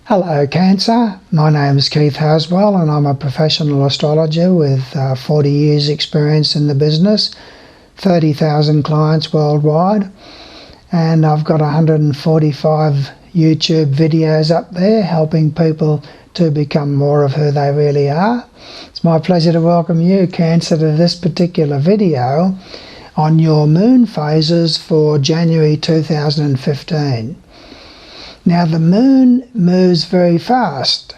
Hello Cancer, my name is Keith Haswell and I'm a professional astrologer with 40 years experience in the business, 30,000 clients worldwide, and I've got 145 YouTube videos up there helping people to become more of who they really are. It's my pleasure to welcome you, Cancer, to this particular video on your moon phases for January 2015. Now the moon moves very fast,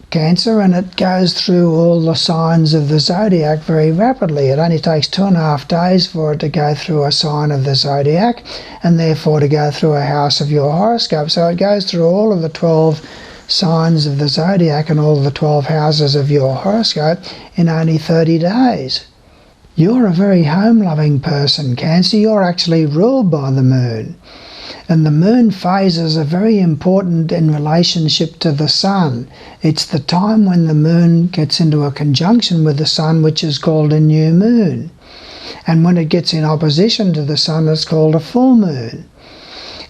Cancer, and it goes through all the signs of the zodiac very rapidly. It only takes 2.5 days for it to go through a sign of the zodiac and therefore to go through a house of your horoscope. So it goes through all of the 12 signs of the zodiac and all the 12 houses of your horoscope in only 30 days. You're a very home-loving person, Cancer. You're actually ruled by the moon. And the moon phases are very important in relationship to the sun. It's the time when the moon gets into a conjunction with the sun, which is called a new moon. And when it gets in opposition to the sun, it's called a full moon.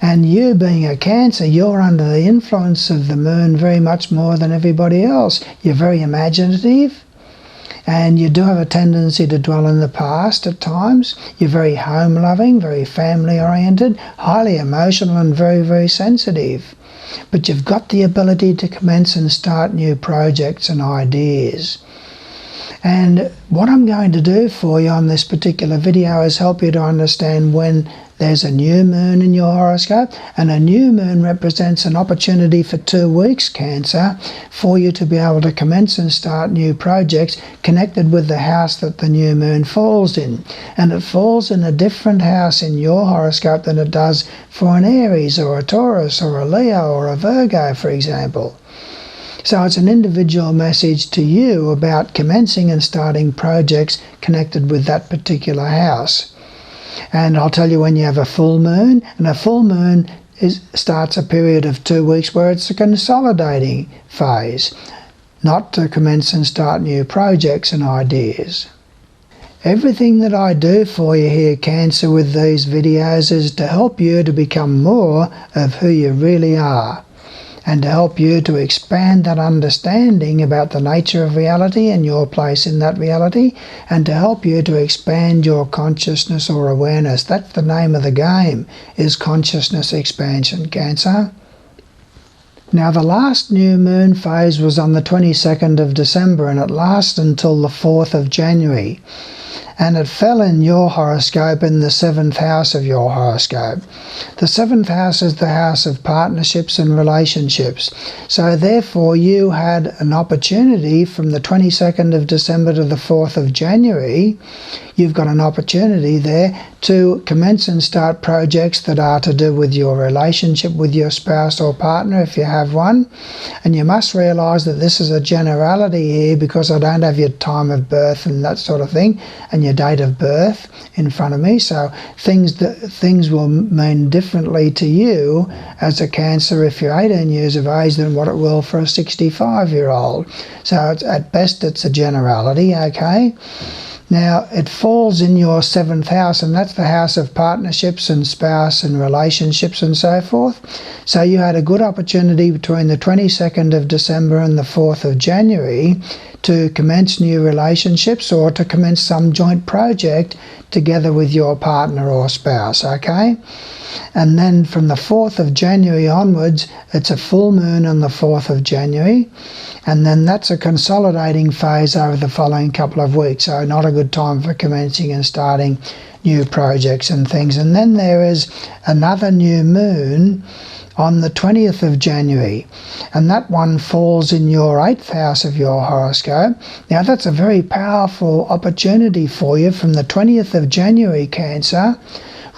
And you, being a Cancer, you're under the influence of the moon very much more than everybody else. You're very imaginative. And you do have a tendency to dwell in the past at times. You're very home-loving, very family-oriented, highly emotional and very, very sensitive. But you've got the ability to commence and start new projects and ideas. And what I'm going to do for you on this particular video is help you to understand when there's a new moon in your horoscope, and a new moon represents an opportunity for 2 weeks, Cancer, for you to be able to commence and start new projects connected with the house that the new moon falls in. And it falls in a different house in your horoscope than it does for an Aries or a Taurus or a Leo or a Virgo, for example. So it's an individual message to you about commencing and starting projects connected with that particular house. And I'll tell you when you have a full moon, and a full moon starts a period of 2 weeks where it's a consolidating phase, not to commence and start new projects and ideas. Everything that I do for you here, Cancer, with these videos is to help you to become more of who you really are, and to help you to expand that understanding about the nature of reality and your place in that reality, and to help you to expand your consciousness or awareness. That's the name of the game, is consciousness expansion, Cancer. Now the last new moon phase was on the 22nd of December and it lasted until the 4th of January. And it fell in your horoscope in the 7th house of your horoscope. The 7th house is the house of partnerships and relationships. So therefore you had an opportunity from the 22nd of December to the 4th of January. You've got an opportunity there to commence and start projects that are to do with your relationship with your spouse or partner if you have one. And you must realise that this is a generality here because I don't have your time of birth and that sort of thing and your date of birth in front of me. So things will mean differently to you as a Cancer if you're 18 years of age than what it will for a 65-year-old. So at best it's a generality, okay? Now, it falls in your 7th house, and that's the house of partnerships and spouse and relationships and so forth. So you had a good opportunity between the 22nd of December and the 4th of January to commence new relationships or to commence some joint project together with your partner or spouse, okay? And then from the 4th of January onwards, it's a full moon on the 4th of January. And then that's a consolidating phase over the following couple of weeks. So not a good time for commencing and starting new projects and things. And then there is another new moon on the 20th of January. And that one falls in your 8th house of your horoscope. Now that's a very powerful opportunity for you from the 20th of January, Cancer,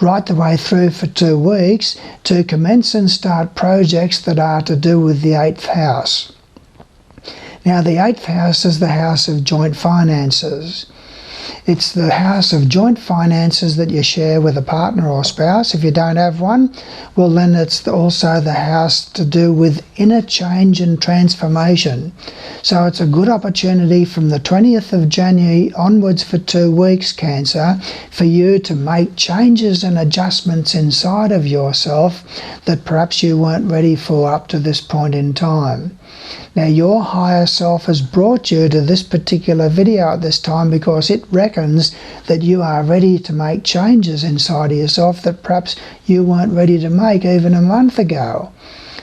right the way through for 2 weeks to commence and start projects that are to do with the 8th house. Now the 8th house is the house of joint finances. It's the house of joint finances that you share with a partner or spouse. If you don't have one, well, then it's also the house to do with inner change and transformation. So it's a good opportunity from the 20th of January onwards for 2 weeks, Cancer, for you to make changes and adjustments inside of yourself that perhaps you weren't ready for up to this point in time. Now, your higher self has brought you to this particular video at this time because it reckons that you are ready to make changes inside of yourself that perhaps you weren't ready to make even a month ago.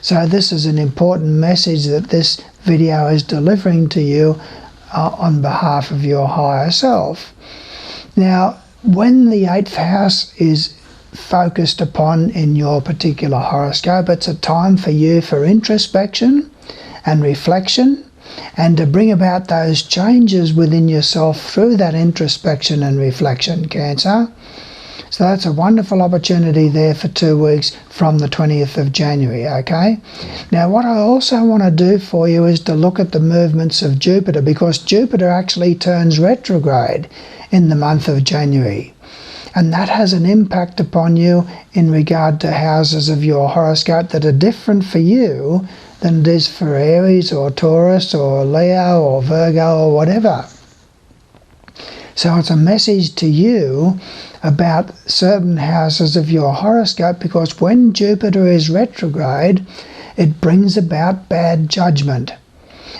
So this is an important message that this video is delivering to you on behalf of your higher self. Now, when the 8th house is focused upon in your particular horoscope, it's a time for you for introspection and reflection, and to bring about those changes within yourself through that introspection and reflection, Cancer. So that's a wonderful opportunity there for 2 weeks from the 20th of January, okay? Now, what I also want to do for you is to look at the movements of Jupiter, because Jupiter actually turns retrograde in the month of January. And that has an impact upon you in regard to houses of your horoscope that are different for you than it is for Aries or Taurus or Leo or Virgo or whatever. So it's a message to you about certain houses of your horoscope, because when Jupiter is retrograde, it brings about bad judgment.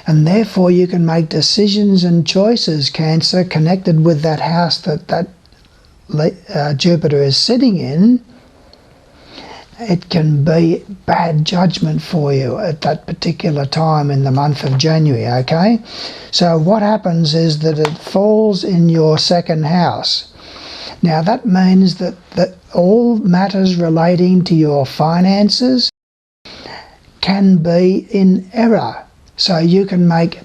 And therefore you can make decisions and choices, Cancer, connected with that house that Jupiter is sitting in. It can be bad judgment for you at that particular time in the month of January, okay? So what happens is that it falls in your 2nd house. Now that means that all matters relating to your finances can be in error. So you can make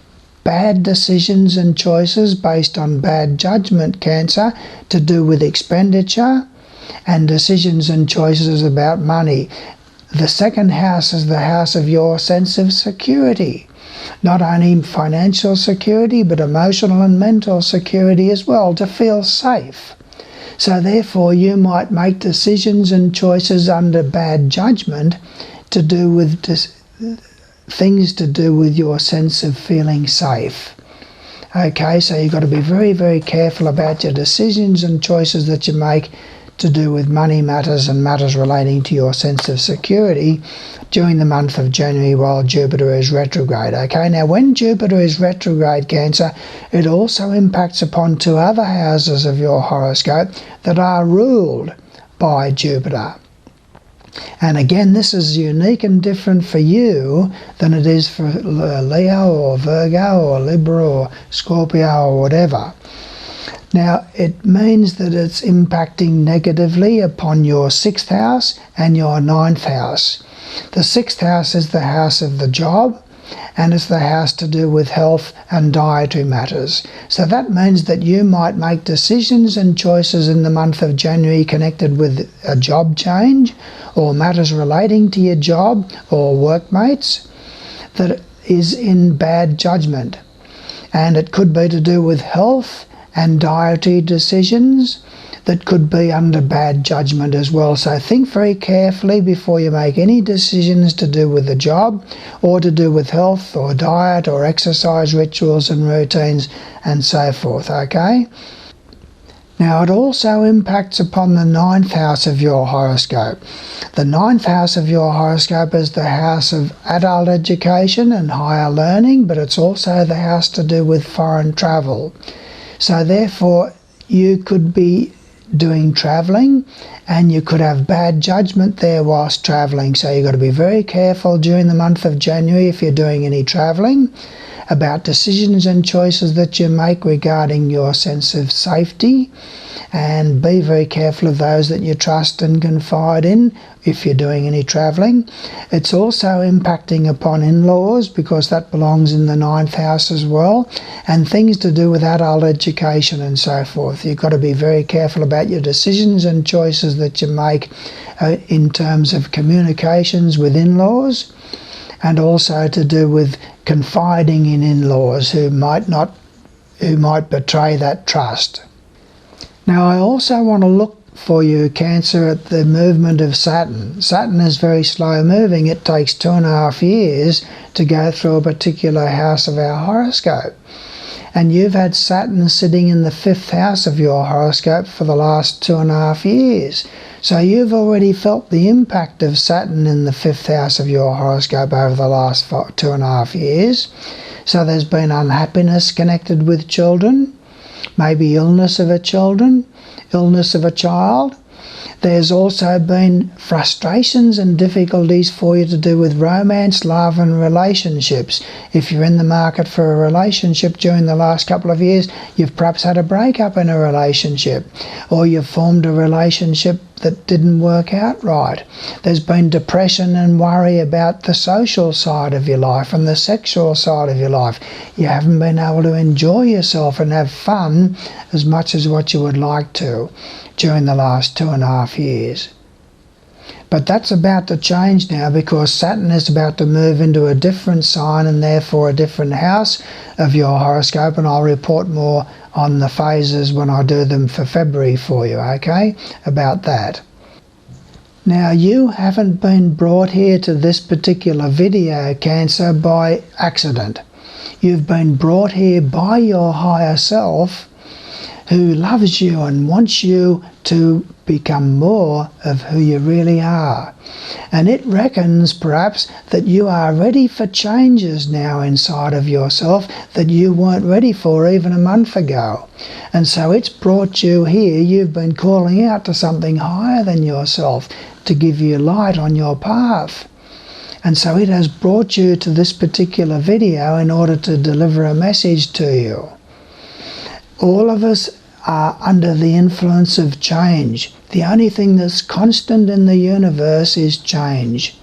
bad decisions and choices based on bad judgment, Cancer, to do with expenditure and decisions and choices about money. The 2nd house is the house of your sense of security. Not only financial security, but emotional and mental security as well, to feel safe. So therefore you might make decisions and choices under bad judgment to do with things to do with your sense of feeling safe. Okay, so you've got to be very, very careful about your decisions and choices that you make to do with money matters and matters relating to your sense of security during the month of January while Jupiter is retrograde. Okay, now when Jupiter is retrograde, Cancer, it also impacts upon 2 other houses of your horoscope that are ruled by Jupiter. And again, this is unique and different for you than it is for Leo or Virgo or Libra or Scorpio or whatever. Now, it means that it's impacting negatively upon your 6th house and your 9th house. The 6th house is the house of the job, and it's the house to do with health and dietary matters. So that means that you might make decisions and choices in the month of January connected with a job change or matters relating to your job or workmates that is in bad judgment. And it could be to do with health and dietary decisions that could be under bad judgment as well. So think very carefully before you make any decisions to do with the job or to do with health or diet or exercise rituals and routines and so forth, okay? Now it also impacts upon the 9th house of your horoscope. The 9th house of your horoscope is the house of adult education and higher learning, but it's also the house to do with foreign travel. So therefore you could be doing travelling and you could have bad judgment there whilst travelling. So you've got to be very careful during the month of January if you're doing any travelling about decisions and choices that you make regarding your sense of safety, and be very careful of those that you trust and confide in if you're doing any travelling. It's also impacting upon in-laws because that belongs in the 9th house as well, and things to do with adult education and so forth. You've got to be very careful about your decisions and choices that you make in terms of communications with in-laws, and also to do with confiding in in-laws who might betray that trust. Now, I also want to look for you, Cancer, at the movement of Saturn. Saturn is very slow moving. It takes 2.5 years to go through a particular house of our horoscope. And you've had Saturn sitting in the 5th house of your horoscope for the last 2.5 years. So you've already felt the impact of Saturn in the 5th house of your horoscope over the last 2.5 years. So there's been unhappiness connected with children, maybe illness of a child. There's also been frustrations and difficulties for you to do with romance, love and relationships. If you're in the market for a relationship during the last couple of years, you've perhaps had a breakup in a relationship, or you've formed a relationship that didn't work out right. There's been depression and worry about the social side of your life and the sexual side of your life. You haven't been able to enjoy yourself and have fun as much as what you would like to during the last 2.5 years. But that's about to change now, because Saturn is about to move into a different sign and therefore a different house of your horoscope, and I'll report more on the phases when I do them for February for you, okay, about that. Now, you haven't been brought here to this particular video, Cancer, by accident. You've been brought here by your higher self, who loves you and wants you to become more of who you really are. And it reckons perhaps that you are ready for changes now inside of yourself that you weren't ready for even a month ago. And so it's brought you here. You've been calling out to something higher than yourself to give you light on your path. And so it has brought you to this particular video in order to deliver a message to you. All of us are under the influence of change. The only thing that's constant in the universe is change.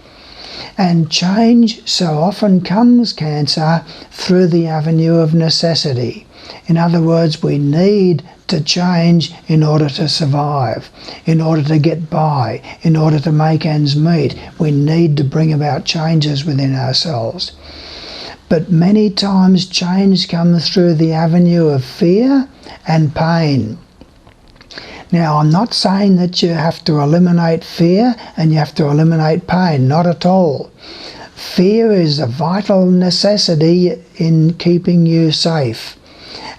And change so often comes, Cancer, through the avenue of necessity. In other words, we need to change in order to survive, in order to get by, in order to make ends meet. We need to bring about changes within ourselves. But many times change comes through the avenue of fear and pain. Now, I'm not saying that you have to eliminate fear and you have to eliminate pain, not at all. Fear is a vital necessity in keeping you safe.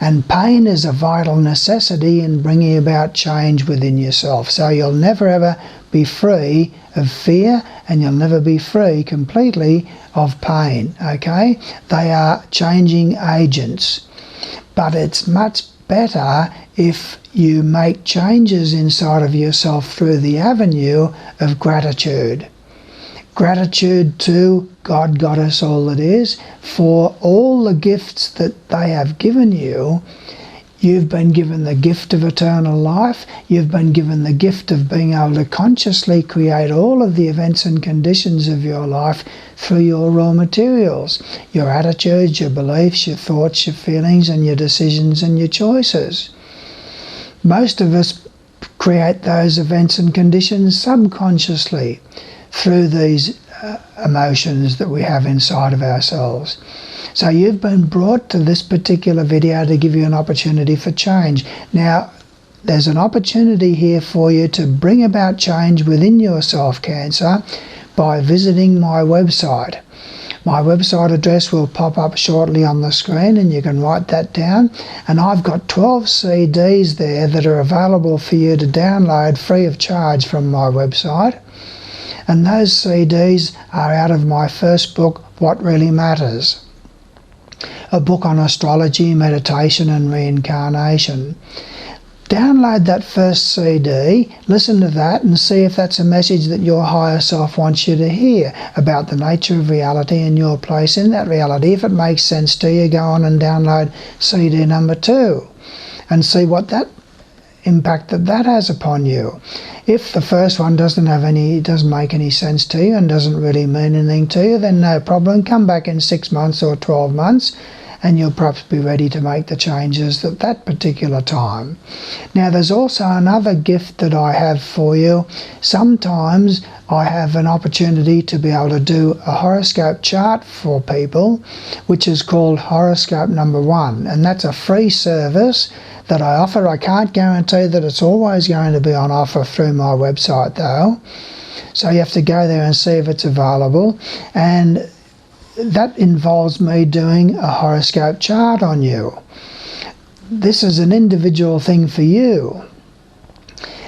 And pain is a vital necessity in bringing about change within yourself. So you'll never ever be free of fear, and you'll never be free completely of pain, okay? They are changing agents. But it's much better if you make changes inside of yourself through the avenue of gratitude. Gratitude to God, Goddess, all that is, for all the gifts that they have given you. You've been given the gift of eternal life. You've been given the gift of being able to consciously create all of the events and conditions of your life through your raw materials, your attitudes, your beliefs, your thoughts, your feelings, and your decisions and your choices. Most of us create those events and conditions subconsciously through these emotions that we have inside of ourselves. So you've been brought to this particular video to give you an opportunity for change. Now, there's an opportunity here for you to bring about change within yourself, Cancer, by visiting my website. My website address will pop up shortly on the screen, and you can write that down. And I've got 12 CDs there that are available for you to download free of charge from my website. And those CDs are out of my first book, What Really Matters, a book on astrology, meditation and reincarnation. Download that first CD, listen to that and see if that's a message that your higher self wants you to hear about the nature of reality and your place in that reality. If it makes sense to you, go on and download CD number 2 and see what that impact that has upon you. If the first one doesn't make any sense to you and doesn't really mean anything to you, then no problem. Come back in 6 months or 12 months and you'll perhaps be ready to make the changes at that particular time. Now, there's also another gift that I have for you. Sometimes I have an opportunity to be able to do a horoscope chart for people, which is called Horoscope Number 1, and that's a free service that I offer. I can't guarantee that it's always going to be on offer through my website though, so you have to go there and see if it's available, and that involves me doing a horoscope chart on you. This is an individual thing for you.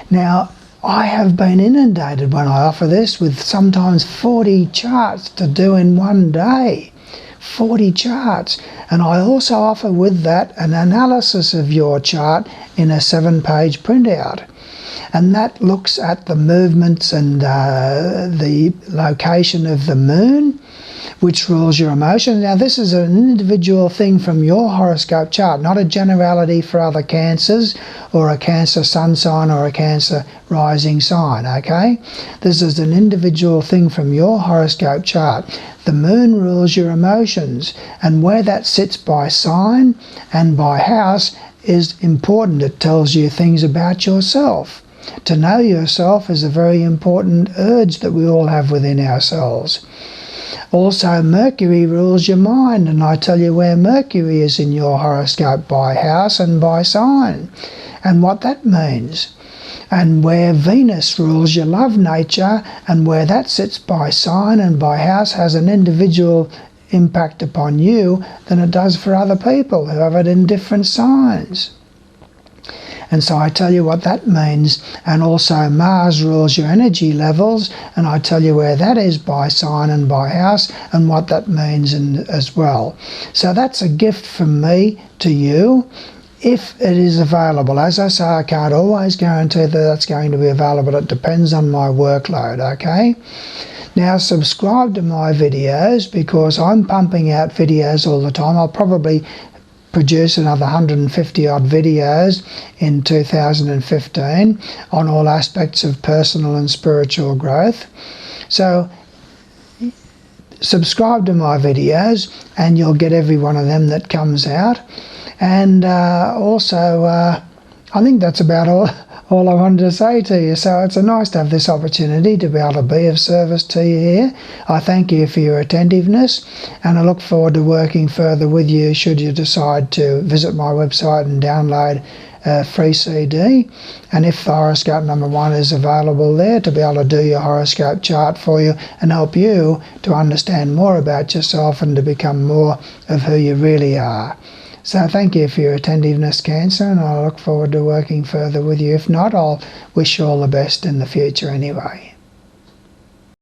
Now, I have been inundated when I offer this with sometimes 40 charts to do in one day. 40 charts. And I also offer with that an analysis of your chart in a 7-page printout. And that looks at the movements and the location of the moon, which rules your emotions. Now, this is an individual thing from your horoscope chart, not a generality for other cancers or a Cancer sun sign or a Cancer rising sign, okay? This is an individual thing from your horoscope chart. The moon rules your emotions, and where that sits by sign and by house is important. It tells you things about yourself. To know yourself is a very important urge that we all have within ourselves. Also, Mercury rules your mind, and I tell you where Mercury is in your horoscope by house and by sign, and what that means. And where Venus rules your love nature, and where that sits by sign and by house has an individual impact upon you than it does for other people who have it in different signs. And so I tell you what that means. And also Mars rules your energy levels, and I tell you where that is by sign and by house and what that means as well. So that's a gift from me to you, if it is available. As I say, I can't always guarantee that that's going to be available. It depends on my workload, okay? Now, subscribe to my videos because I'm pumping out videos all the time. I'll probably produce another 150 odd videos in 2015 on all aspects of personal and spiritual growth. So subscribe to my videos and you'll get every one of them that comes out. And also I think that's about all I wanted to say to you. So it's nice to have this opportunity to be able to be of service to you here. I thank you for your attentiveness, and I look forward to working further with you should you decide to visit my website and download a free CD. And if the horoscope number 1 is available there, to be able to do your horoscope chart for you and help you to understand more about yourself and to become more of who you really are. So thank you for your attentiveness, Cancer, and I look forward to working further with you. If not, I'll wish you all the best in the future anyway.